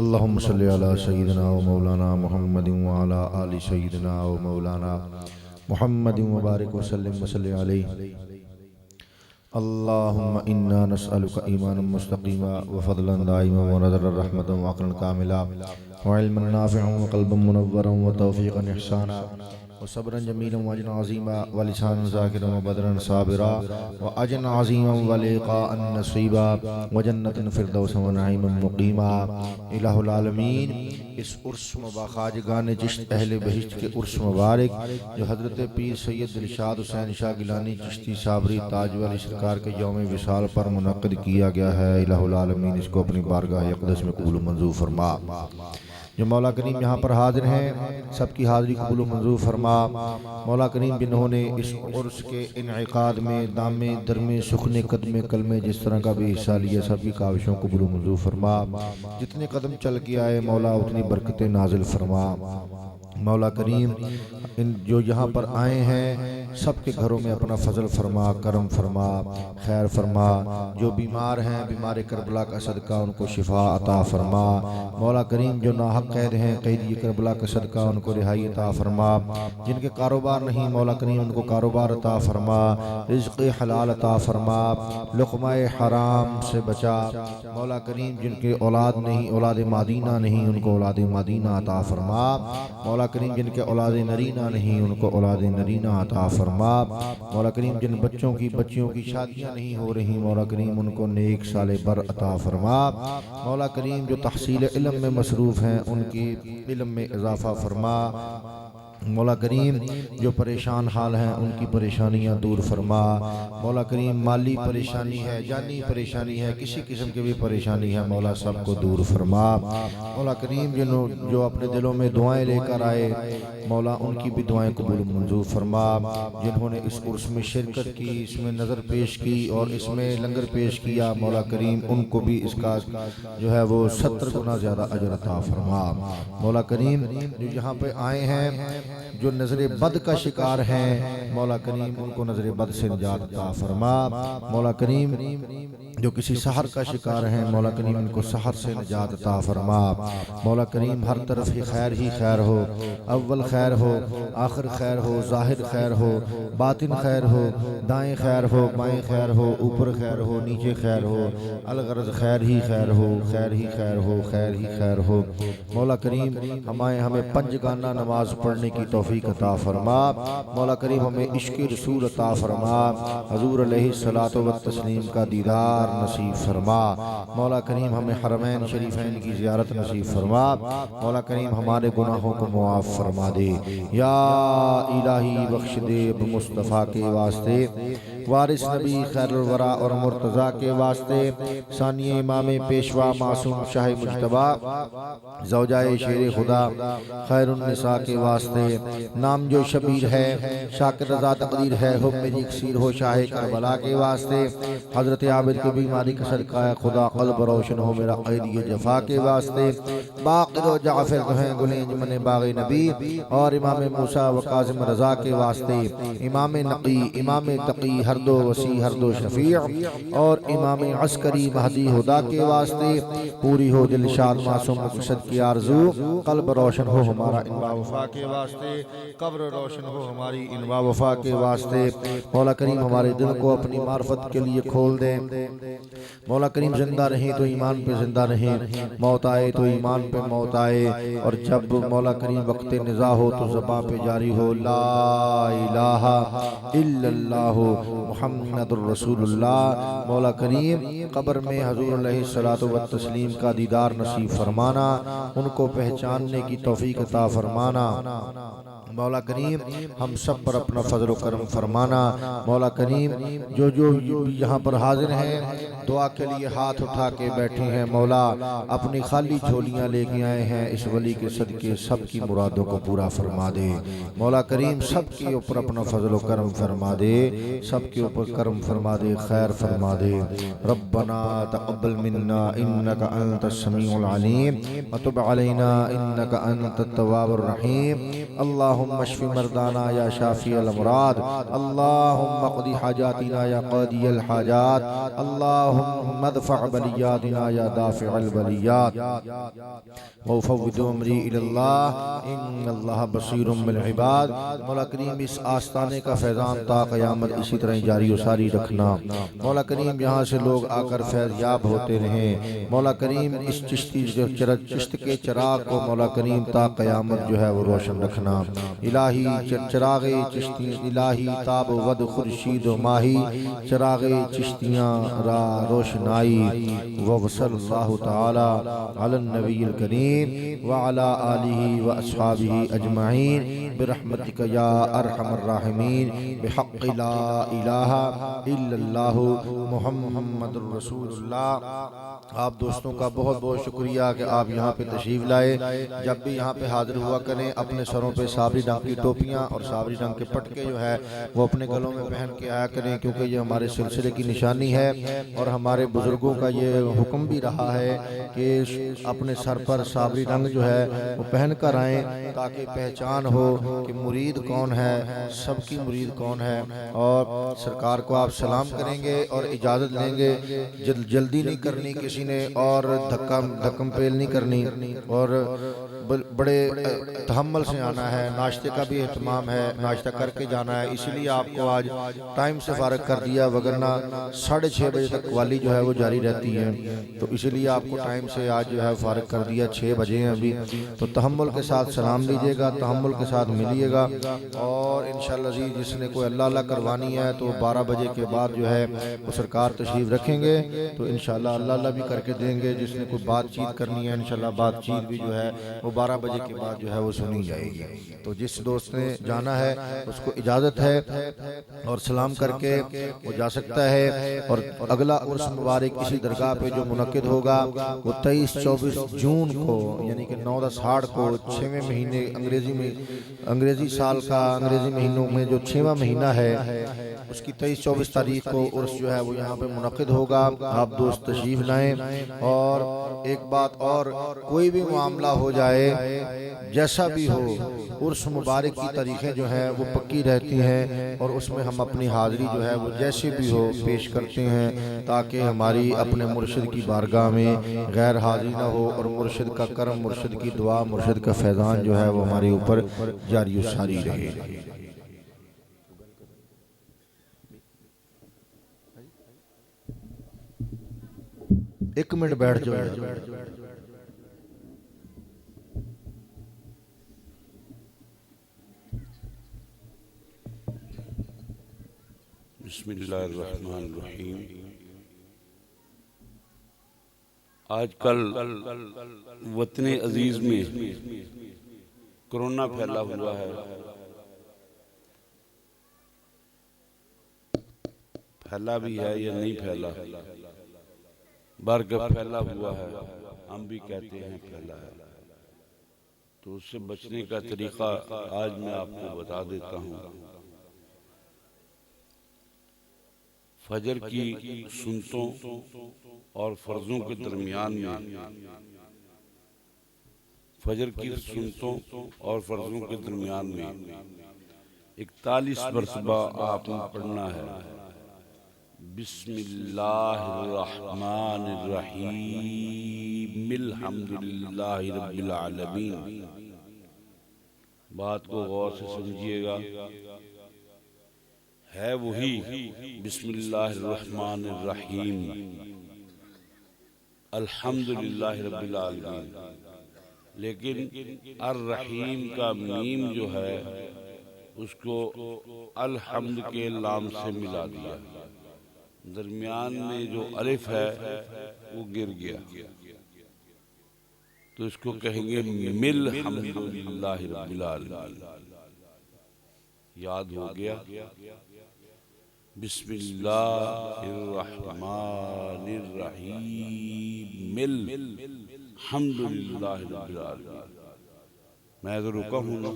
اللهم صل على سيدنا ومولانا محمد وعلى آل سيدنا ومولانا محمد وبارك وسلم وصل عليه. اللهم إنا نسألك إيمانا مستقيما وفضلا دائما ونذرا رحمة وعقلا كاملا وعلما نافعا وقلبا منورا وتوفيقا إحسانا وصبرا جميلا واجرا عظيما ولسانا ذاكرا وبدرا صابرا واجرا عظيما ولقاء نصيبا وجنة فردوسا ونعيما مقيما. الہ العالمین، اس عرس خواجگان چشت اہل بہشت کے عرس مبارک جو حضرت پیر سید دلشاد حسین شاہ گیلانی چشتی صابری تاج والی سرکار کے یوم وصال پر منعقد کیا گیا ہے، الہ العالمین اس کو اپنی بارگاہ اقدس میں قبول و منظور فرما. جو مولا کریم یہاں پر حاضر ہیں سب کی حاضری قبول و منظور فرما. مولا کریم جنہوں نے اس عرس کے انعقاد میں دامے درمے سخنے قدمے کلمے جس طرح کا بھی حصہ لیا سب کی کاوشوں کو قبول و منظور فرما. جتنے قدم چل کے آئے مولا اتنی برکتیں نازل فرما. مولا کریم جو یہاں پر آئے ہیں سب کے گھروں میں اپنا فضل فرما، کرم فرما، خیر فرما. جو بیمار ہیں بیمار کربلا کا صدقہ ان کو شفا عطا فرما. مولا کریم جو ناحق قید ہیں قیدی کربلا کا صدقہ ان کو رہائی عطا فرما. جن کے کاروبار نہیں مولا کریم ان کو کاروبار عطا فرما، رزق حلال عطا فرما، لقمہ حرام سے بچا. مولا کریم جن کے اولاد نہیں اولاد مادینہ نہیں ان کو اولاد مادینہ عطا فرما. مولا کریم جن کے اولاد نرینہ نہیں ان کو اولاد نرینہ عطا فرما. مولا کریم جن بچوں کی بچیوں کی شادیاں نہیں ہو رہی مولا کریم ان کو نیک سال بر عطا فرما. مولا کریم جو تحصیل علم میں مصروف ہیں ان کی علم میں اضافہ فرما. مولا کریم جو پریشان حال ہیں ان کی پریشانیاں دور فرما. مولا کریم مالی پریشانی ہے جانی پریشانی ہے کسی قسم کی بھی پریشانی ہے مولا سب کو دور فرما. مولا کریم جو اپنے دلوں میں دعائیں لے کر آئے مولا ان کی بھی دعائیں قبول منظور فرما. جنہوں نے اس عرس میں شرکت کی اس میں نظر پیش کی اور اس میں لنگر پیش کیا مولا کریم ان کو بھی اس کا جو ہے وہ 70 گنا زیادہ اجر عطا فرما. مولا کریم جو یہاں پہ آئے ہیں جو نظر بد کا شکار ہیں مولا کریم ان کو نظر بد سے نجات عطا فرما. مولا کریم جو کسی سحر کا شکار ہیں مولا کریم ان کو سحر سے نجات عطا فرما. مولا کریم ہر طرف ہی خیر ہو، اول خیر ہو، آخر خیر ہو، ظاہر خیر ہو، باطن خیر ہو، دائیں خیر ہو، بائیں خیر ہو، اوپر خیر ہو، نیچے خیر ہو، الغرض خیر ہی خیر ہو، خیر ہی خیر ہو، خیر ہی خیر ہو. مولا کریم ہمیں پنجگانہ نماز پڑھنے کی توفیق عطا فرما. مولا کریم ہمیں عشق رسول عطا فرما. حضور علیہ الصلوۃ والتسلیم کا دیدار نصیب فرما. مولا کریم ہمیں حرمین شریفین کی زیارت نصیب فرما. مولا کریم ہمارے گناہوں کو معاف فرما دے. یا الہی بخش دے مصطفیٰ کے واسطے، وارث نبی خیر الورا اور مرتضیٰ کے واسطے، ثانی امام پیشوا معصوم شاہ مجتبیٰ زوجائے شیر خدا خیر النساء کے واسطے، نام جو شبیر ہے شاکر رضا تقدیر ہے حب میری اکسیر ہو شاہ کربلا کے واسطے، حضرت عابد کی بیماری کا صدقہ ہے خدا قلب روشن ہو میرا قیدی جفا کے واسطے، باقر و جعفر ہیں گلینج من باغ نبی اور امام موسیٰ و کاظم رضا کے واسطے، امام نقی امام تقی ہر دو وسیع ہر دو شفیع اور امام عسکری مہدی خدا کے واسطے، پوری ہو دلشاد معصوم مقصد کی آرزو، قلب روشن ہو ہمارا انواع وفا کے واسطے، قبر روشن ہو ہماری انواع وفا کے واسطے. مولا کریم ہمارے دل کو اپنی معرفت کے لیے کھول دیں. مولا کریم زندہ رہیں تو ایمان پہ زندہ رہیں، موت آئے تو ایمان پہ موت آئے، اور جب مولا کریم وقت نزا ہو تو زباں پہ جاری ہو لا الہ الا اللہ محمد الرسول اللہ. مولا کریم قبر میں حضور علیہ الصلوۃ والتسلیم کا دیدار نصیب فرمانا، ان کو پہچاننے کی توفیق عطا فرمانا. مولا کریم ہم سب پر اپنا فضل و کرم فرمانا. مولا کریم جو یہاں پر حاضر ہیں دعا کے لیے ہاتھ اٹھا کے بیٹھے ہیں مولا اپنی خالی جھولیاں لے کے آئے ہیں، اس ولی کے صدقے سب کی مرادوں کو پورا فرما دے. مولا کریم سب کے اوپر اپنا فضل و کرم فرما دے، سب کے اوپر کرم فرما دے، خیر فرما دے. ربنا تقبل منا انك انت السميع العليم وتب علينا انك انت التواب الرحيم. اللهم اللهم اشف مرضانا یا شافی الامراض اللهم اقض حاجاتنا یا قاضی الحاجات اللهم ادفع بلیاتنا یا دافع البلیات وافوض امری الی اللہ ان اللہ بصیر بالعباد۔ مولا کریم اس آستانے کا فیضان تا قیامت اسی طرح جاری و ساری رکھنا۔ مولا کریم یہاں سے لوگ آ کر فیض یاب ہوتے رہیں۔ مولا کریم اس چشتی چشت کے چراغ کو مولا کریم تا قیامت جو ہے وہ روشن رکھنا۔ الہی چراغ چشتی الہی تاب ود خورشید و ماہی چراغ چشتیاں را روشنائی وصلی اللہ تعالی علی النبی الکریم وعلی آلہ واصحابہ اجمعین برحمتک یا ارحم الراحمین بحق لا الہ الا اللہ محمد الرسول اللہ۔ آپ دوستوں کا بہت بہت شکریہ کہ آپ یہاں پہ تشریف لائے۔ جب بھی یہاں پہ حاضر ہوا کریں اپنے سروں پہ صابری رنگ کی ٹوپیاں اور صابری رنگ کے پٹکے جو ہے وہ اپنے گلوں میں پہن کے آیا کریں، کیونکہ یہ ہمارے سلسلے کی نشانی ہے اور ہمارے بزرگوں کا یہ حکم بھی رہا ہے کہ اپنے سر پر صابری رنگ جو ہے وہ پہن کر آئیں تاکہ پہچان ہو کہ مرید کون ہے، سب کی مرید کون ہے۔ اور سرکار کو آپ سلام کریں گے اور اجازت لیں گے، جلدی نہیں کرنی کسی نے اور دھکم پیل نہیں کرنی، اور بڑے تحمل سے آنا ہے۔ ناشتے کا بھی اہتمام ہے، ناشتہ کر کے جانا ہے، اسی لیے آپ کو آج ٹائم سے فارغ کر دیا، وگرنہ 6:30 بجے تک قوالی جو ہے وہ جاری رہتی ہے، تو اسی لیے آپ کو ٹائم سے آج جو ہے فارغ کر دیا۔ 6 بجے ہیں ابھی، تو تحمل کے ساتھ سلام لیجئے گا، تحمل کے ساتھ ملیے گا، اور انشاءاللہ جس نے کوئی اللہ اللہ کروانی ہے تو 12 بجے کے بعد جو ہے وہ سرکار تشریف رکھیں گے تو انشاءاللہ اللہ اللہ بھی کر کے دیں گے۔ جس نے کوئی بات چیت کرنی ہے انشاءاللہ بات چیت بھی جو ہے وہ 12 بجے کے بعد جو ہے وہ سنی جائے گی۔ تو جس دوست نے جانا ہے اس کو اجازت ہے اور سلام کر کے وہ جا سکتا ہے۔ اور اگلا عرس مبارک اسی درگاہ پہ جو منعقد ہوگا وہ 23-24 جون کو، یعنی کہ 9-10 کو 6ویں مہینے انگریزی سال کا انگریزی مہینوں میں جو 6واں مہینہ ہے اس کی 23-24 تاریخ کو عرس جو ہے وہ یہاں پہ منعقد ہوگا۔ آپ دوست تشریف لائیں۔ اور ایک بات اور، کوئی بھی معاملہ ہو جائے جیسا بھی ہو، عرس مبارک کی تاریخیں جو ہیں وہ پکی رہتی ہیں اور اس میں ہم اپنی حاضری جو ہے وہ جیسے بھی ہو پیش کرتے ہیں تاکہ ہماری اپنے مرشد کی بارگاہ میں غیر حاضری نہ ہو، اور مرشد کا کرم، مرشد کی دعا، مرشد کا فیضان جو ہے وہ ہمارے اوپر جاری و ساری رہے۔ ایک منٹ بیٹھ جاؤ۔ بسم اللہ الرحمن الرحیم۔ آج کل وطن عزیز میں کرونا پھیلا ہوا ہے، پھیلا بھی ہے یا نہیں پھیلا، برگ پھیلا ہوا ہے، ہم بھی کہتے ہیں پھیلا ہے، تو اس سے بچنے کا طریقہ آج میں آپ کو بتا دیتا ہوں۔ فجر کی سنتوں اور فرضوں کے درمیان میں، فجر کی سنتوں اور فرضوں کے درمیان میں 41 مرتبہ آپ نے پڑھنا ہے بسم اللہ الرحمن الرحیم الحمدللہ رب العالمین۔ بات کو غور سے سمجھیے گا، ہے وہی بسم اللہ الرحمن الرحیم الحمدللہ رب العالمین، لیکن الرحیم کا میم جو ہے اس کو الحمد کے لام سے ملا دیا، درمیان میں جو الف ہے وہ گر گیا، تو اس کو کہیں گے مل الحمدللہ رب العالمین۔ یاد ہو گیا؟ بسم اللہ الرحمن الرحیم الحمدللہ رب العالمین۔ میں تو رکا ہوں نا،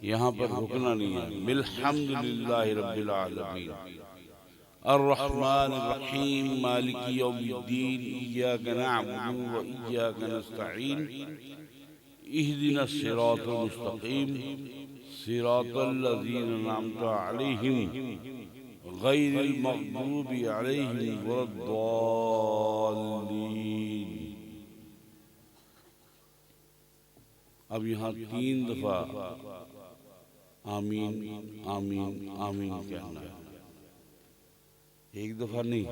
یہاں پر رکنا نہیں ہے۔ الحمدللہ رب العالمین الرحمن الرحیم مالک یوم الدین ایاک نعبد و ایاک نستعین اہدنا الصراط المستقیم صراط الذین انعمت علیہم غیر المغضوب علیہم ولا الضالین۔ اب یہاں 3 دفعہ آمین آمین آمین کہنا ہے، ایک دفعہ نہیں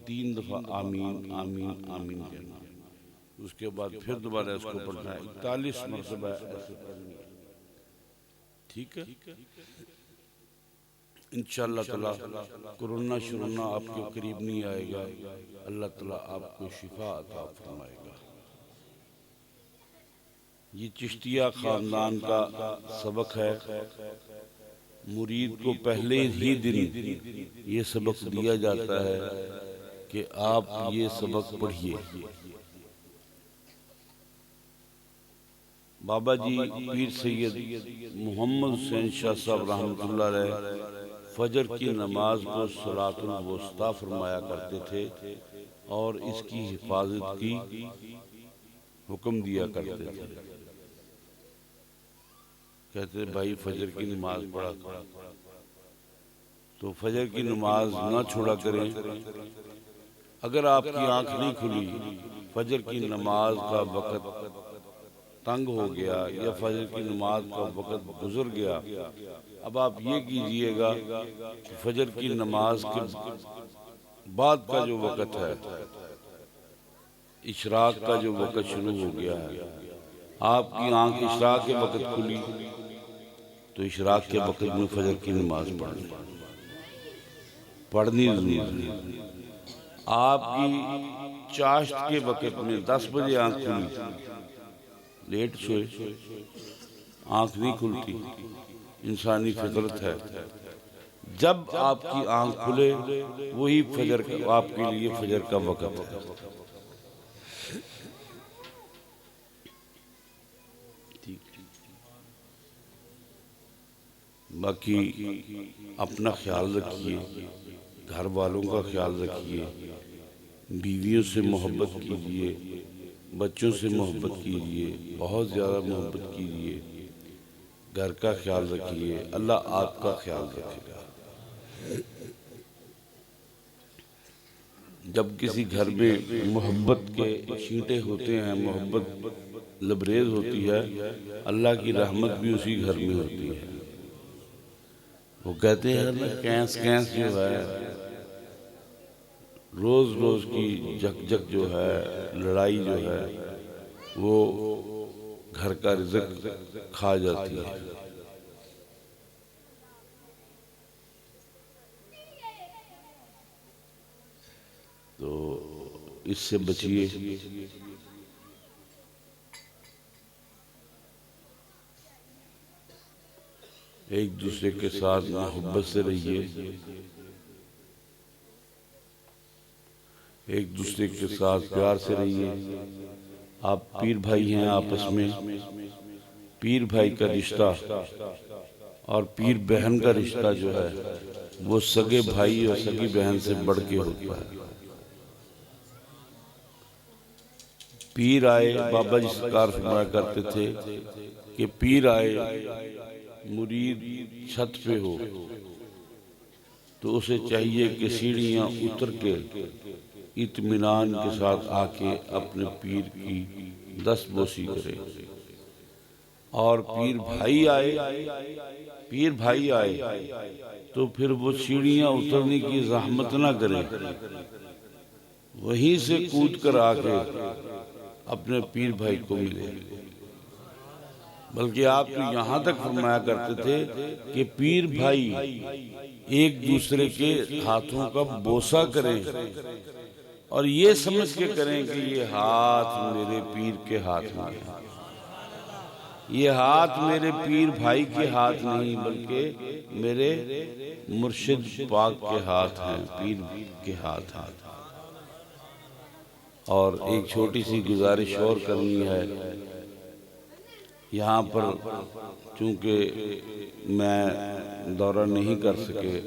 3 دفعہ آمین آمین آمین کہنا ہے۔ اس کے بعد پھر دوبارہ اس کو پڑھنا ہے، 41 مرتبہ ایسے پڑھنی ہے، ٹھیک ہے؟ انشاءاللہ تعالیٰ کرونا شرونا آپ کے قریب نہیں آئے گا، اللہ تعالیٰ آپ کو شفا عطا فرمائے گا۔ یہ چشتیہ خاندان کا سبق ہے، مرید کو پہلے ہی دن یہ سبق دیا جاتا ہے کہ آپ یہ سبق پڑھیے۔ بابا جی پیر سید محمد حسین شاہ صاحب رحمۃ اللہ علیہ فجر کی نماز کو صلاۃ الوسطیٰ فرمایا کرتے تھے اور اس کی حفاظت کی حکم دیا کرتے تھے۔ کہتے بھائی فجر کی نماز پڑھا کرو، تو فجر کی نماز نہ چھوڑا کریں۔ اگر آپ کی آنکھ نہیں کھلی، فجر کی نماز کا وقت تنگ ہو گیا یا فجر کی نماز کا وقت گزر گیا، اب آپ یہ کیجئے گا کہ فجر کی نماز کے بعد کا جو وقت ہے، اشراق کا جو وقت شروع ہو گیا ہے، آپ کی آنکھ اشراق کے وقت کھلی تو اشراق کے وقت میں فجر کی نماز پڑھنی ضروری ہے۔ آپ کی چاشت کے وقت میں 10 بجے آنکھ کھلی، لیٹ سوئے، آنکھ نہیں کھلتی، انسانی فطرت ہے، جب آپ کی آنکھ کھلے وہی فجر آپ کے لیے فجر کا وقت ہے۔ باقی اپنا خیال رکھیے، گھر والوں کا خیال رکھیے، بیویوں سے محبت کیجیے، بچوں سے محبت کیجیے، بہت زیادہ محبت کیجیے، گھر کا خیال رکھیے، اللہ آپ کا خیال رکھے گا۔ جب کسی گھر میں محبت کے چھینٹے ہوتے ہیں، محبت لبریز ہوتی ہے، اللہ کی رحمت بھی اسی گھر میں ہوتی ہے۔ وہ کہتے ہیں نا کینس جو ہے، روز روز کی جک جک جو ہے، لڑائی جو ہے، وہ گھر کا رزق کھا جاتی ہے۔ تو اس سے بچیے۔ ایک دوسرے کے ساتھ محبت سے رہیے، ایک دوسرے کے ساتھ پیار سے رہیے۔ آپ پیر بھائی ہیں، آپس میں پیر بھائی کا رشتہ اور پیر بہن کا رشتہ جو ہے وہ سگے بھائی اور سگی بہن سے بڑھ کے ہوتا ہے۔ پیر آئے، بابا جی سرکار فرمایا کرتے تھے کہ پیر آئے، مرید چھت پہ ہو تو اسے چاہیے کہ سیڑھیاں اتر کے اطمینان کے ساتھ آ کے اپنے پیر کی دست بوسی کرے، اور پیر بھائی آئے تو پھر وہ سیڑھیاں اترنے کی زحمت نہ کرے، وہیں سے کود کر آ کے اپنے پیر بھائی کو ملے۔ بلکہ آپ تو یہاں تک فرمایا کرتے تھے کہ پیر بھائی ایک دوسرے کے ہاتھوں کا بوسہ کریں اور یہ سمجھ کے کریں کہ یہ ہاتھ میرے پیر کے ہاتھ میں ہے، یہ ہاتھ میرے پیر بھائی کے ہاتھ نہیں بلکہ میرے مرشد پاک کے ہاتھ ہیں، پیر کے ہاتھ ہیں۔ اور ایک چھوٹی سی گزارش اور کرنی ہے، یہاں پر چونکہ میں دورہ نہیں کر سکے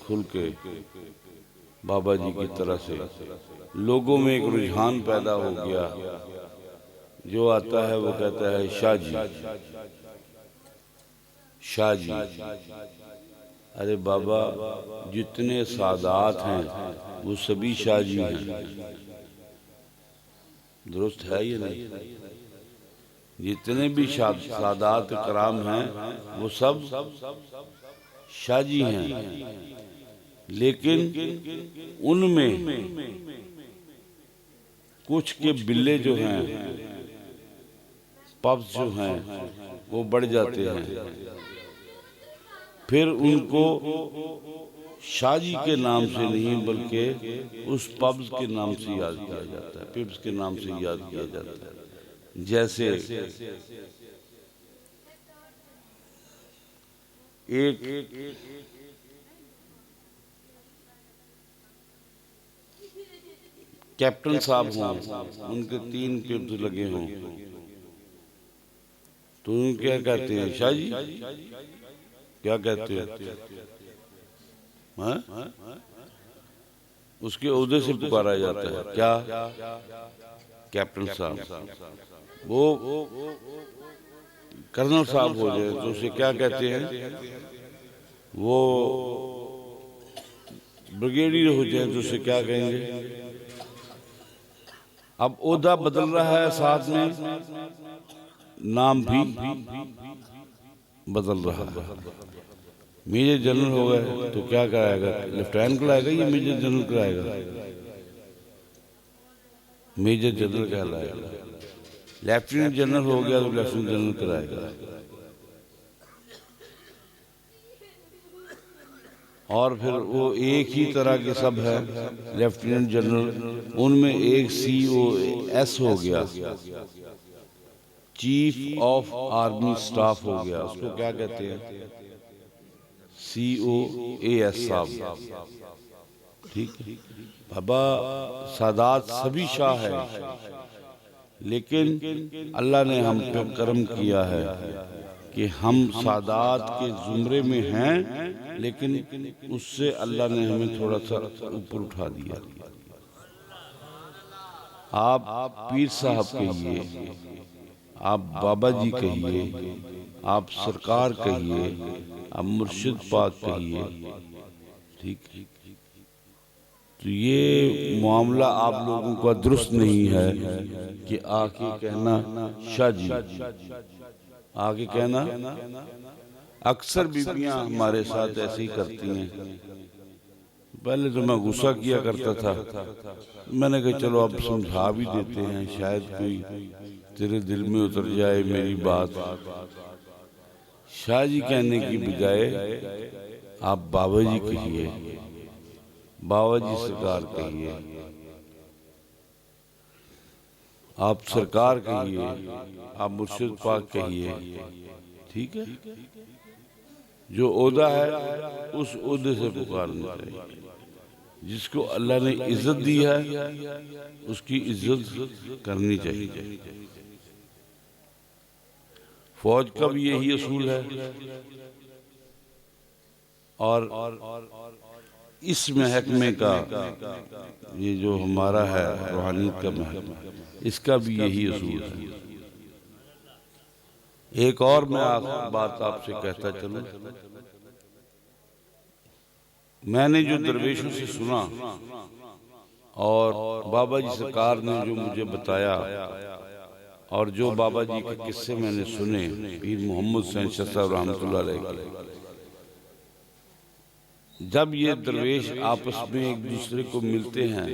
کھل کے بابا جی کی طرح سے، لوگوں میں ایک رجحان پیدا ہو گیا، جو آتا ہے وہ کہتا ہے شاہ جی، شاہ جی، ارے بابا جتنے سادات ہیں وہ سبھی شاہ جی ہیں، درست ہے یہ نہیں؟ جتنے بھی سادات کرام ہیں وہ سب شاہ جی ہیں، لیکن ان میں کچھ کے بلے جو ہیں، پبز جو ہیں وہ بڑھ جاتے ہیں، پھر ان کو شاہ جی کے نام سے نہیں بلکہ اس پبز کے نام سے یاد کیا جاتا ہے، پبز کے نام سے یاد کیا جاتا ہے۔ جیسے ایک کیپٹن صاحب ہوں، ان کے 3 پبز لگے ہوں، تو ان کیا کہتے ہیں؟ شاہ جی کیا کہتے ہیں؟ ہاں؟ اس کے عہدے سے پکارا جاتا ہے کیا؟ کیپٹن صاحب۔ وہ کرنل صاحب ہو جائے تو اسے کیا کہتے ہیں؟ وہ بریگیڈیئر ہو جائے تو اسے کیا کہیں گے؟ اب عہدہ بدل رہا ہے، ساتھ میں نام بھی بدل رہا ہے۔ میجر جنرل ہو گئے تو کیا کرائے گا؟ لیفٹیننٹ کرائے گا یا میجر جنرل کرائے گا؟ میجر جنرل کہلائے گا۔ لیفٹیننٹ جنرل ہو گیا تو لیفٹیننٹ جنرل کرائے گا۔ اور پھر وہ ایک ہی طرح کے سب ہے لیفٹیننٹ جنرل، ان میں ایک COS ہو گیا، چیف آف آرمی سٹاف ہو گیا، اس کو کیا کہتے ہیں؟ COAS صاحب۔ ٹھیک ہے بابا، سادات سبھی شاہ ہیں، لیکن اللہ نے ہم پہ کرم کیا ہے کہ ہم سادات کے زمرے میں ہیں، لیکن اس سے اللہ نے ہمیں تھوڑا سا اوپر اٹھا دیا۔ آپ پیر صاحب کہیے، آپ بابا جی کہیے، آپ سرکار کہیے، آپ مرشد پاک کہیے، ٹھیک، تو یہ معاملہ آپ لوگوں کا درست نہیں ہے کہ آ کے کہنا شاہ جی، آ کے کہنا۔ اکثر بیبیاں ہمارے ساتھ ایسے ہی کرتی ہیں۔ پہلے تو میں غصہ کیا کرتا تھا، میں نے کہا چلو اب سمجھا بھی دیتے ہیں، شاید کوئی تیرے دل میں اتر جائے میری بات۔ شاہ جی کہنے کی بجائے آپ بابا جی کہیے، بابا جی سرکار کہیے، آپ سرکار کہیے، آپ مرشد پاک کہیے، ٹھیک ہے؟ جو عہدہ ہے اس عہدے سے پکارنا چاہیے۔ جس کو اللہ نے عزت دی ہے اس کی عزت کرنی چاہیے۔ فوج کا بھی یہی اصول ہے، اور اس محکمے کا، یہ جو ہمارا ہے روحانیت کا محکمہ، اس کا بھی یہی اصول ہے۔ ایک اور میں بات آپ سے کہتا چلوں، میں نے جو درویشوں سے سنا اور بابا جی سرکار نے جو مجھے بتایا، اور جو بابا جی کے قصے میں نے سنے، پیر محمد حسین شاہ صاحب رحمۃ اللہ علیہ، جب یہ درویش آپس میں ایک دوسرے کو ملتے ہیں،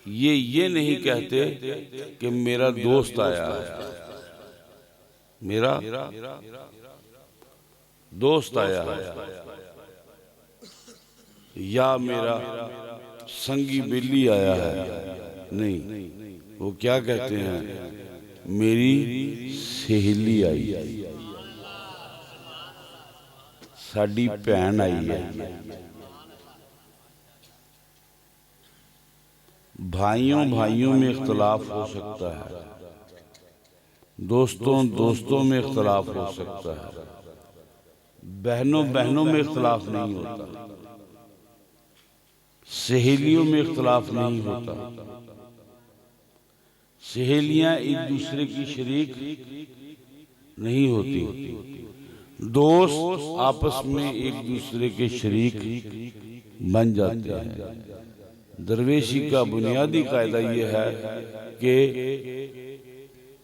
یہ نہیں کہتے کہ میرا دوست آیا ہے، میرا دوست آیا ہے، یا میرا سنگی بلی آیا ہے، نہیں، وہ کیا کہتے ہیں؟ میری سہیلی آئی ہے، ساڈی بہن آئی ہے۔ بھائیوں میں اختلاف ہو سکتا ہے، دوستوں میں اختلاف ہو سکتا ہے، بہنوں میں اختلاف نہیں ہوتا، سہیلیوں میں اختلاف نہیں ہوتا۔ سہیلیاں ایک دوسرے کی شریک نہیں ہوتی، دوست آپس میں ایک دوسرے کے شریک بن جاتے ہیں۔ درویشی کا بنیادی قاعدہ یہ ہے کہ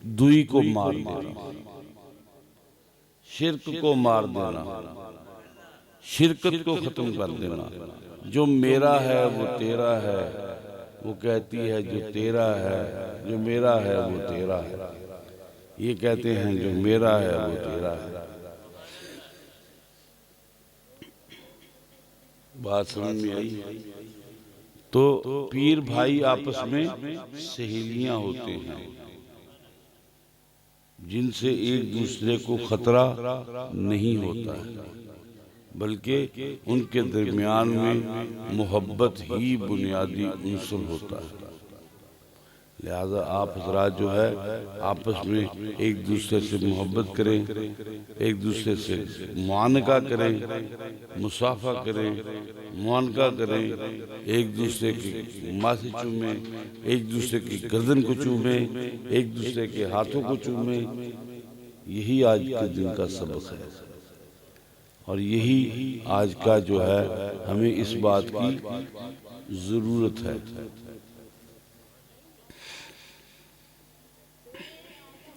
دوئی کو مار دینا، شرک کو مار دینا، شرکت کو ختم کر دینا۔ جو میرا ہے وہ تیرا ہے، وہ کہتی ہے جو تیرا ہے، جو میرا ہے وہ تیرا ہے، یہ کہتے ہیں جو میرا ہے وہ تیرا ہے۔ بات سمجھ میں آئی؟ تو پیر بھائی آپس میں سہیلیاں ہوتے ہیں جن سے ایک دوسرے کو خطرہ نہیں ہوتا ہے، بلکہ ان کے درمیان میں محبت ہی بنیادی عنصر ہوتا ہے۔ لہذا آپ حضرات جو ہے آپس میں ایک دوسرے سے محبت کریں، ایک دوسرے سے معانقہ کریں، مصافحہ کریں، معانقہ کریں، ایک دوسرے کے ماتھے چومیں، ایک دوسرے کی گردن کو چومیں، ایک دوسرے کے ہاتھوں کو چومیں۔ یہی آج کے دن کا سبق ہے، اور یہی آج کا جو ہے ہمیں اس بات کی ضرورت ہے۔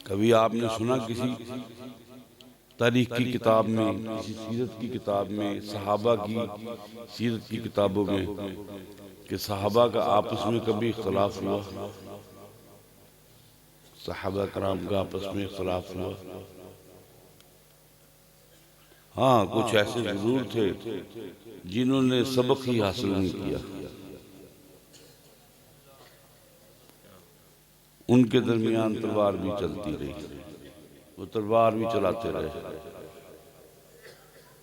کبھی آپ نے سنا کسی تاریخ کی کتاب میں، کسی سیرت کی کتاب میں، صحابہ کی سیرت کی کتابوں میں کہ صحابہ کا آپس میں کبھی اختلاف ہوا؟ صحابہ کرام کا آپس میں اختلاف ہوا؟ ہاں، کچھ ایسے ضرور تھے جنہوں نے سبق ہی حاصل نہیں کیا، ان کے درمیان تلوار بھی چلتی رہی، وہ تلوار بھی چلاتے رہے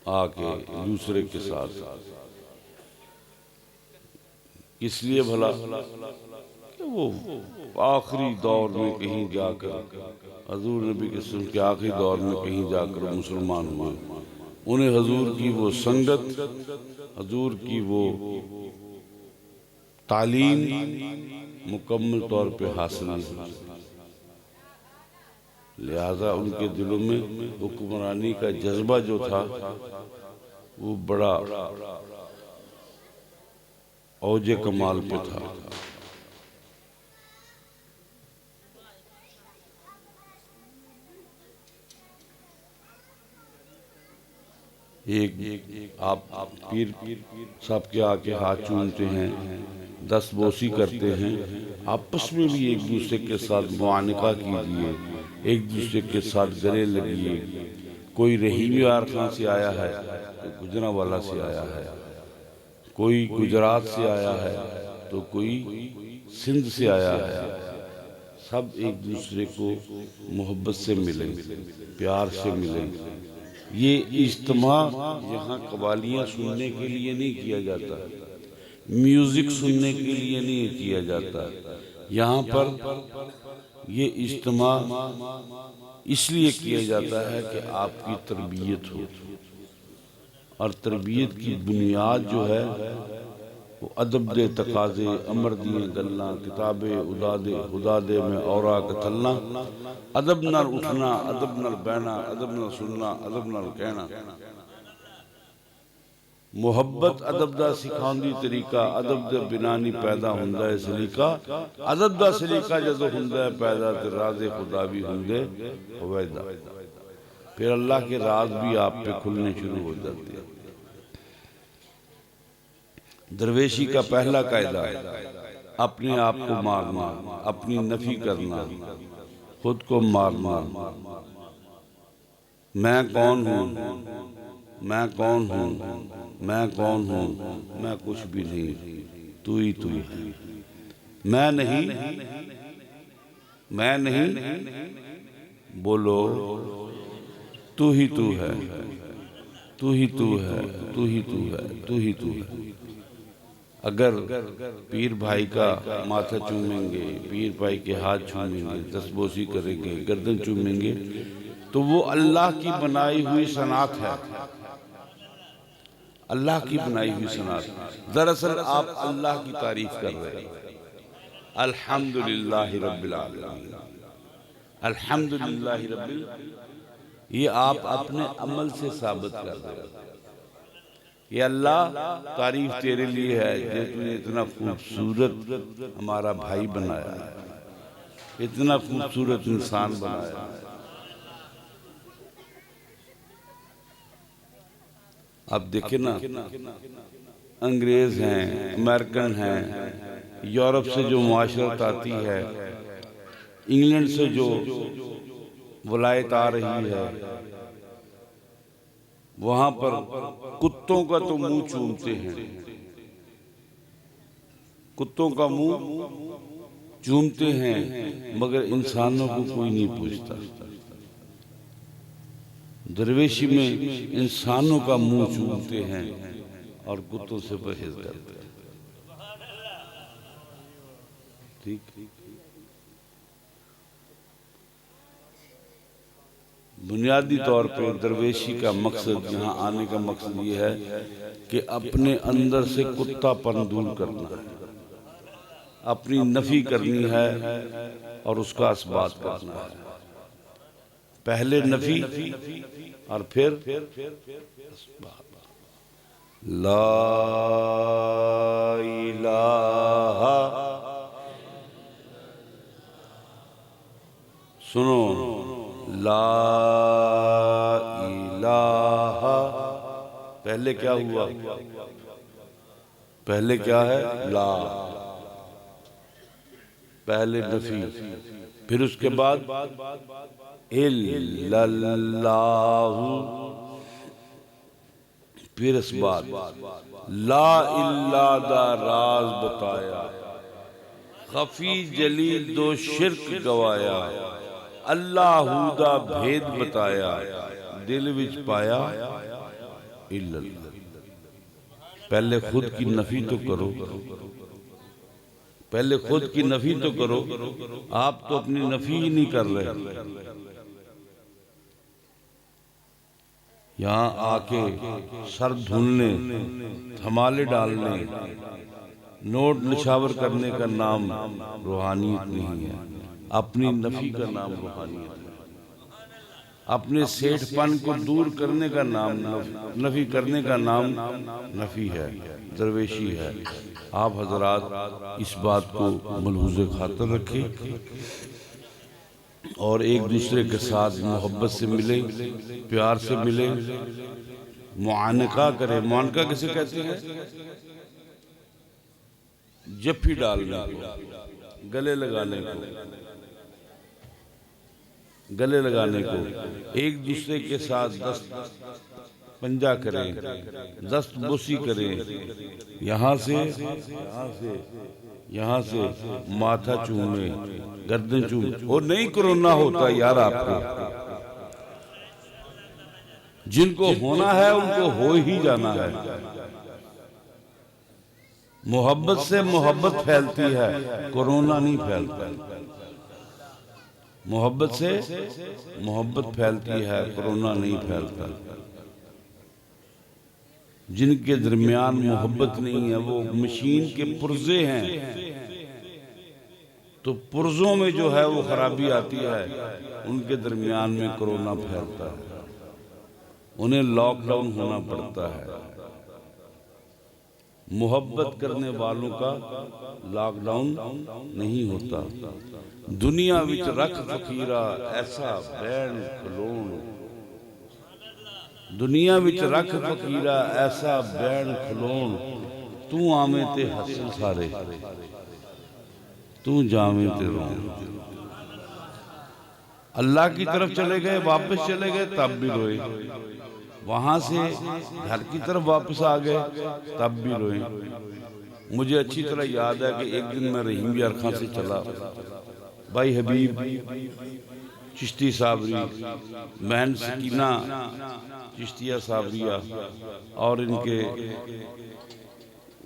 آ کے دوسرے کے ساتھ۔ اس لیے بھلا کہ وہ آخری دور میں کہیں جا کر، حضور نبی کے سن کے آخری دور میں کہیں جا کر مسلمان ہوئے، انہیں حضور کی وہ سنگت، حضور کی وہ تعلیم مکمل طور پہ حاصل نہیں ہوئی، لہذا ان کے دلوں میں حکمرانی کا جذبہ جو تھا وہ بڑا اوج کمال پہ تھا۔ ایک آپ پیر صاحب کے آ کے ہاتھ چومتے ہیں، دست بوسی کرتے ہیں، آپس میں بھی ایک دوسرے کے ساتھ معانقہ کیجئے، ایک دوسرے کے ساتھ گلے لگیے۔ کوئی رحیم یار خان سے آیا ہے، کوئی گجرانوالہ سے آیا ہے، کوئی گجرات سے آیا ہے تو کوئی سندھ سے آیا ہے، سب ایک دوسرے کو محبت سے ملیں، پیار سے ملیں۔ یہ اجتماع یہاں قوالیاں سننے کے لیے نہیں کیا جاتا، میوزک سننے کے لیے نہیں کیا جاتا، یہاں پر یہ اجتماع اس لیے کیا جاتا ہے کہ آپ کی تربیت ہو، اور تربیت کی بنیاد جو ہے وہ ادب دے تقاضے، امر دیے گلاں، کتابے خدا دے میں اورا کتھلنا، ادب نال اٹھنا، ادب نال بہنا، ادب نال سننا، ادب نال کہنا۔ محبت ادب دا سکھاندی طریقہ، ادب دے بنا نہیں پیدا ہوندا ہے سلیقہ، ادب دا سلیقہ جدو ہوندا ہے پیدا تے راز خدا بھی ہوندے ہویدا، پھر اللہ کے راز بھی آپ پہ کھلنے شروع ہو جاتے ہیں۔ درویشی کا پہلا قاعدہ اپنے آپ کو مارنا، اپنی نفی کرنا، خود کو مارنا۔ میں کون ہوں، میں کون ہوں، میں کون ہوں، میں کچھ بھی نہیں، تو ہی تو ہے۔ میں نہیں، میں نہیں، بولو تو ہی تو ہے، تو ہی تو ہے، تو ہی تو ہے، تو ہی تو ہے۔ اگر پیر بھائی کا ماتھا چومیں گے، پیر بھائی کے ہاتھ چومیں گے، دستبوسی کریں گے، گردن چومیں گے، تو وہ اللہ کی بنائی ہوئی صنعت ہے، اللہ کی بنائی ہوئی صنعت۔ دراصل آپ اللہ کی تعریف کر رہے ہیں۔ الحمدللہ رب العالمین، الحمدللہ رب العالمین۔ یہ آپ اپنے عمل سے ثابت کر رہے ہو کہ اللہ تعریف تیرے لیے ہے جس نے اتنا خوبصورت ہمارا بھائی بنایا ہے، اتنا خوبصورت انسان بنایا ہے۔ اب دیکھیں نا، انگریز ہیں، امریکن ہیں، یورپ سے جو معاشرت آتی ہے، انگلینڈ سے جو ولایت آ رہی ہے، وہاں پر کتوں کا تو منہ چومتے ہیں، کتوں کا منہ چومتے ہیں، مگر انسانوں کو کوئی نہیں پوچھتا۔ درویشی میں انسانوں کا منہ چومتے ہیں اور کتوں سے پرہیز کرتے ہیں۔ ٹھیک، بنیادی طور پہ درویشی کا مقصد، یہاں آنے کا مقصد یہ ہے کہ اپنے اندر سے کتا پن دور کرنا ہے، اپنی نفی کرنی ہے اور اس کا اثبات کرنا ہے۔ پہلے نفی اور پھر اثبات۔ لا الہ، سنو، لا الہ، پہلے کیا ہوا؟ پہلے کیا ہے؟ لا، پہلے نفی، پھر اس کے بعد الا اللہ، پھر اثبات۔ لا الا دا راز بتایا، خفی جلی دو شرک گوایا، اللہ دا بھید بتایا، دل وچ پایا الا اللہ۔ پہلے خود کی نفی تو کرو، پہلے خود کی نفی تو کرو، آپ تو اپنی نفی ہی نہیں کر رہے۔ یہاں آ کے سر دھلنے، دھمالے ڈالنے، نوٹ نشاور کرنے کا نام روحانیت نہیں ہے، اپنی نفی کا نام روحانیت ہے۔ اپنے سیٹھ پن کو دور کرنے کا نام نفی کرنے کا نام نفی ہے، درویشی ہے۔ آپ حضرات اس بات کو ملحوظ خاطر رکھیں اور ایک دوسرے کے ساتھ محبت سے ملیں، پیار سے ملیں، معانقہ کریں۔ معانقہ کسے کہتے ہیں؟ جپھی ڈالنے کو، گلے لگانے کو، گلے لگانے کو، ایک دوسرے کے ساتھ دست پنجہ کریں، دست بوسی کریں، یہاں سے ماتھا چومیں، گردن چومیں۔ اور نہیں کرونا ہوتا یار آپ کو، جن کو ہونا ہے ان کو ہو ہی جانا ہے۔ محبت سے محبت پھیلتی ہے، کرونا نہیں پھیلتا۔ محبت سے محبت پھیلتی ہے، کرونا نہیں پھیلتا۔ جن کے درمیان محبت نہیں ہے وہ مشین کے پرزے ہیں، تو پرزوں میں جو ہے وہ خرابی آتی ہے، ان کے درمیان میں کرونا پھیلتا ہے، انہیں لاک ڈاؤن ہونا پڑتا ہے۔ محبت کرنے والوں کا لاک ڈاؤن نہیں ہوتا۔ دنیا وچ رکھ فقیرہ ایسا بین کھلون، دنیا وچ رکھ فقیرہ ایسا بین کھلون، تو آمیں تے حسن سارے، تو جامیں تے رون۔ اللہ کی طرف چلے گئے، واپس چلے گئے، تب بھی روئے۔ وہاں سے گھر کی طرف واپس آ گئے، تب بھی روئے۔ مجھے اچھی طرح یاد ہے کہ ایک دن میں رحیم یار خان سے چلا، بھائی حبیب چشتی صابری، بہن سکینہ چشتیہ صابریہ اور ان کے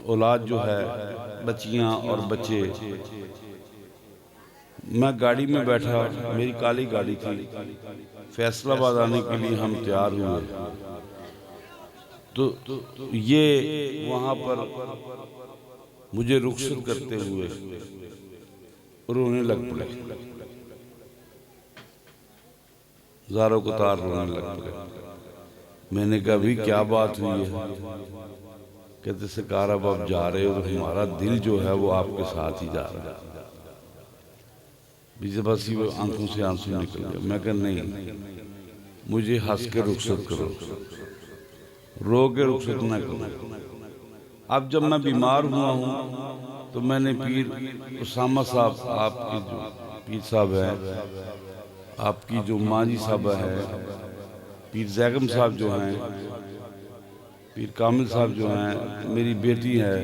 اولاد جو ہے، بچیاں اور بچے، میں گاڑی میں بیٹھا، میری کالی گاڑی تھی، فیصل آباد آنے کے لیے ہم تیار ہوئے، تو یہ وہاں پر مجھے رخصت کرتے ہوئے رونے لگ پڑے۔ زاروں کو تار رونے لگ پڑے۔ میں نے کہا بھی کیا بات ہوئی ہے؟ کہتے سرکار اب آپ جا رہے ہو تو ہمارا دل جو ہے وہ آپ کے ساتھ ہی جا رہا ہے۔ بیچے بس ہی وہ آنکھوں سے آنسو نکل گیا۔ میں کہا نہیں، مجھے ہنس کے رخصت کرو، رو کے رخصت نہ کرو۔ اب جب میں بیمار ہوا ہوں تو میں نے پیر اسامہ صاحب، آپ کی جو پیر صاحب ہیں، آپ کی جو ماجی صاحبہ ہے، پیر زیغم صاحب جو ہیں، پیر کامل صاحب جو ہیں، میری بیٹی ہے،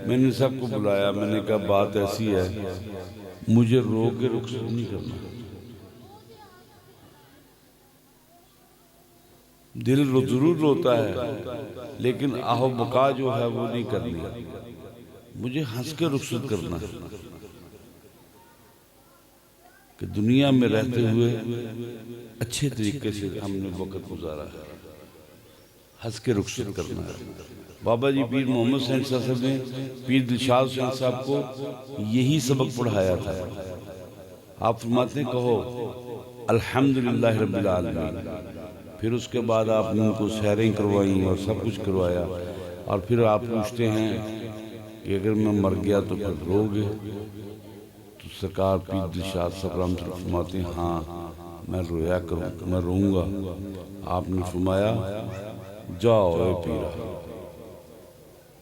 میں نے سب کو بلایا۔ میں نے کہا بات ایسی ہے، مجھے رو کے رخصت نہیں کرنا۔ دل ضرور روتا ہے لیکن آہ و بکا جو ہے وہ نہیں کرنی، مجھے ہنس کے رخصت کرنا ہے کہ دنیا میں رہتے ہوئے اچھے طریقے سے ہم نے وقت گزارا ہے، ہنس کے رخصت کرنا ہے۔ بابا جی پیر محمد حسین صاحب نے پیر دلشاد حسین صاحب کو یہی سبق پڑھایا تھا۔ آپ فرماتے ہیں کہو الحمدللہ رب العالمین، پھر اس کے بعد آپ نے ان کو سیریں کروائیں اور سب کچھ کروایا، اور پھر آپ پوچھتے ہیں کہ اگر میں مر گیا تو پھر رو گے؟ تو سرکار پیر دلشاد صاحب رحمۃ اللہ فرماتے ہیں ہاں میں رویا کروں، میں روں گا۔ آپ نے فرمایا جاؤ اے پیرا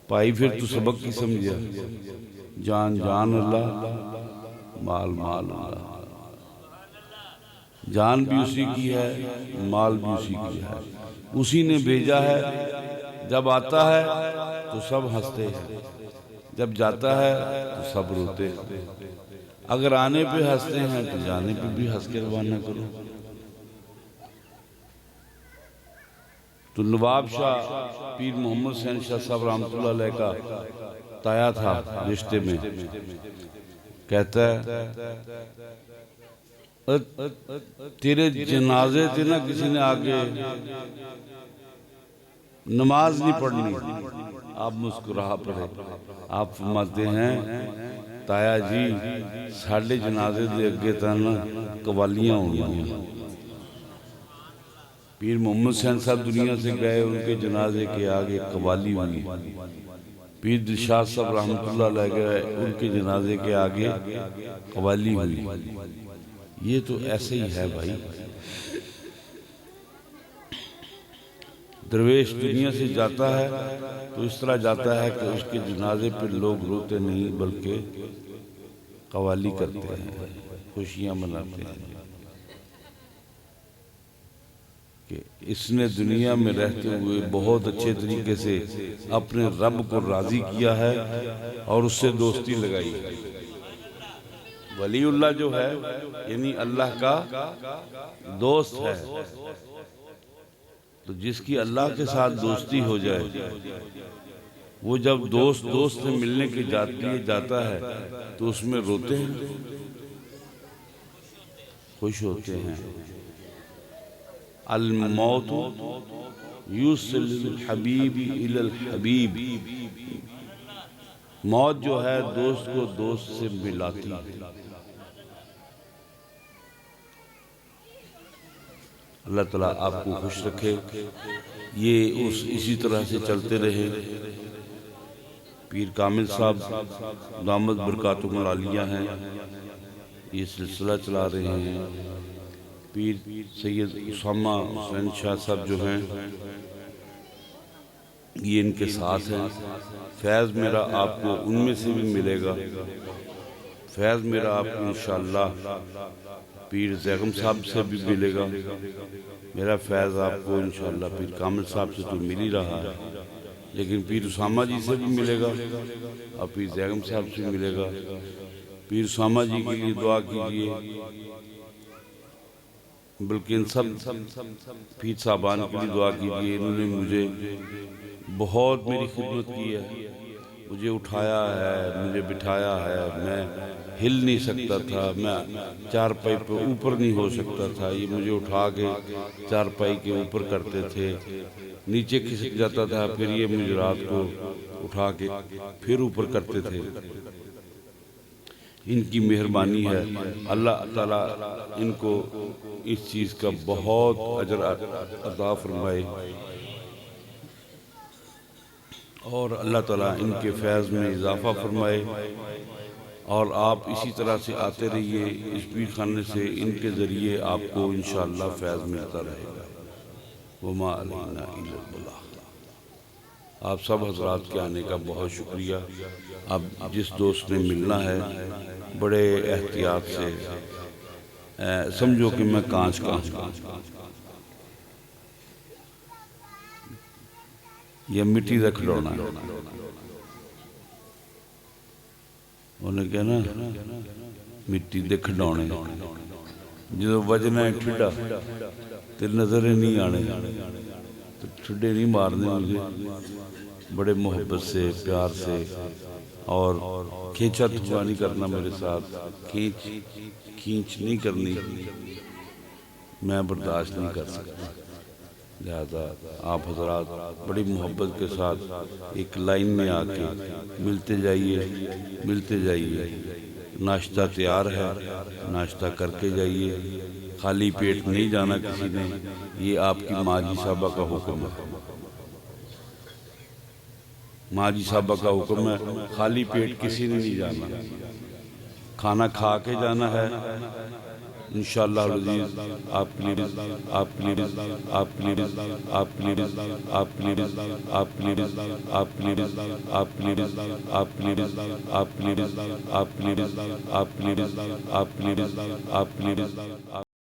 پائی، پھر تو سبق کی سمجھا، جان جان اللہ، مال مال اللہ، جان بھی اسی کی ہے، مال بھی اسی کی ہے، اسی نے بھیجا ہے۔ جب آتا ہے تو سب ہنستے ہیں، جب جاتا ہے تو سب روتے ہیں۔ اگر آنے پہ ہنستے ہیں تو جانے پہ بھی ہنس کے روانہ کرو۔ تو نواب شاہ پیر محمد حسین شاہ صاحب رحمۃ اللہ علیہ کا تایا تھا رشتے میں، کہتا ہے تیرے جنازے تھے نا، کسی نے آگے نماز نہیں پڑھنی، آپ مسکراہ پڑھے۔ آپ فرماتے ہیں تایا جی ساڑھے جنازے دے اگے تانا قوالیاں ہوئی ہیں۔ پیر محمد حسین صاحب دنیا سے گئے، ان کے جنازے کے آگے قوالی ہوئی۔ پیر دلشاد صاحب رحمۃ اللہ علیہ گئے، ان کے جنازے کے آگے قوالی ہوئی۔ یہ تو ایسے ہی ہے بھائی، درویش دنیا سے جاتا ہے تو اس طرح جاتا ہے کہ اس کے جنازے پر لوگ روتے نہیں بلکہ قوالی کرتے ہیں، خوشیاں مناتے ہیں کہ اس نے دنیا میں رہتے ہوئے بہت اچھے طریقے سے اپنے رب کو راضی کیا ہے اور اس سے دوستی لگائی ہے۔ ولی اللہ جو ہے یعنی اللہ کا دوست ہے، تو جس کی اللہ کے ساتھ دوستی ہو جائے، وہ جب دوست سے ملنے کے لیے جاتا ہے تو اس میں روتے ہیں، خوش ہوتے ہیں۔ الموت یوصل الحبیب الی الحبیب، موت جو ہے دوست کو دوست سے ملاتی ہے۔ اللہ تعالیٰ آپ کو خوش رکھے، یہ اسی طرح سے چلتے رہے۔ پیر کامل صاحب دامت برکاتہم العالیہ ہیں، یہ سلسلہ چلا رہے ہیں۔ پیر سید اسامہ حسین شاہ صاحب جو ہیں یہ ان کے ساتھ ہیں۔ فیض میرا آپ کو ان میں سے بھی ملے گا، فیض میرا آپ کو انشاءاللہ پیر زیغم صاحب سے بھی ملے گا، میرا فیض آپ کو انشاءاللہ پیر کامل صاحب سے تو مل ہی رہا ہے، لیکن پیر اسامہ جی سے بھی ملے گا اور پیر زیغم صاحب سے ملے گا۔ پیر اسامہ جی کے لیے دعا کیجئے، بلکہ ان سب پیر صاحبان کے لیے دعا کیجئے، انہوں نے مجھے بہت میری خدمت کی ہے، مجھے اٹھایا ہے، مجھے بٹھایا ہے، میں ہل نہیں سکتا تھا، میں چارپائی پہ اوپر نہیں ہو سکتا تھا، یہ مجھے اٹھا کے چارپائی کے اوپر کرتے تھے، نیچے کھسک جاتا تھا، پھر یہ مجھے رات کو اٹھا کے پھر اوپر کرتے تھے۔ ان کی مہربانی ہے. اللہ تعالیٰ ان کو اس چیز کا بہت اجر عطا فرمائے اور اللہ تعالیٰ ان کے فیض میں اضافہ فرمائے. اور آپ اسی طرح سے آتے رہیے اس پیر خانے سے، ان کے ذریعے آپ کو انشاءاللہ فیض ملتا رہے گا. وما علینا الا البلاغ. آپ سب حضرات کے آنے کا بہت شکریہ. اب جس دوست نے ملنا ہے بڑے احتیاط سے سمجھو کہ میں کانچ کا ہوں یا مٹی کا کھلونا ہے. انہیں کہنا مٹی دے کھڈونے جدو وجنا ہے ٹھڈا تے نظر نہیں آنے تو ٹھڈے نہیں مارنے مجھے بڑے محبت سے پیار سے اور کھینچا تھوا نہیں کرنا میرے ساتھ کھینچ نہیں کرنی میں برداشت نہیں کر سکتا. لہذا آپ حضرات بڑی محبت کے ساتھ ایک لائن میں آ کے ملتے جائیے. ناشتہ تیار ہے، ناشتہ کر کے جائیے. خالی پیٹ نہیں جانا کسی نے، یہ آپ کی ماجی صاحبہ کا حکم ہے. ماجی صاحبہ کا حکم ہے، خالی پیٹ کسی نے نہیں جانا، کھانا کھا کے جانا ہے. انشاءاللہ العزیز آپ پلیز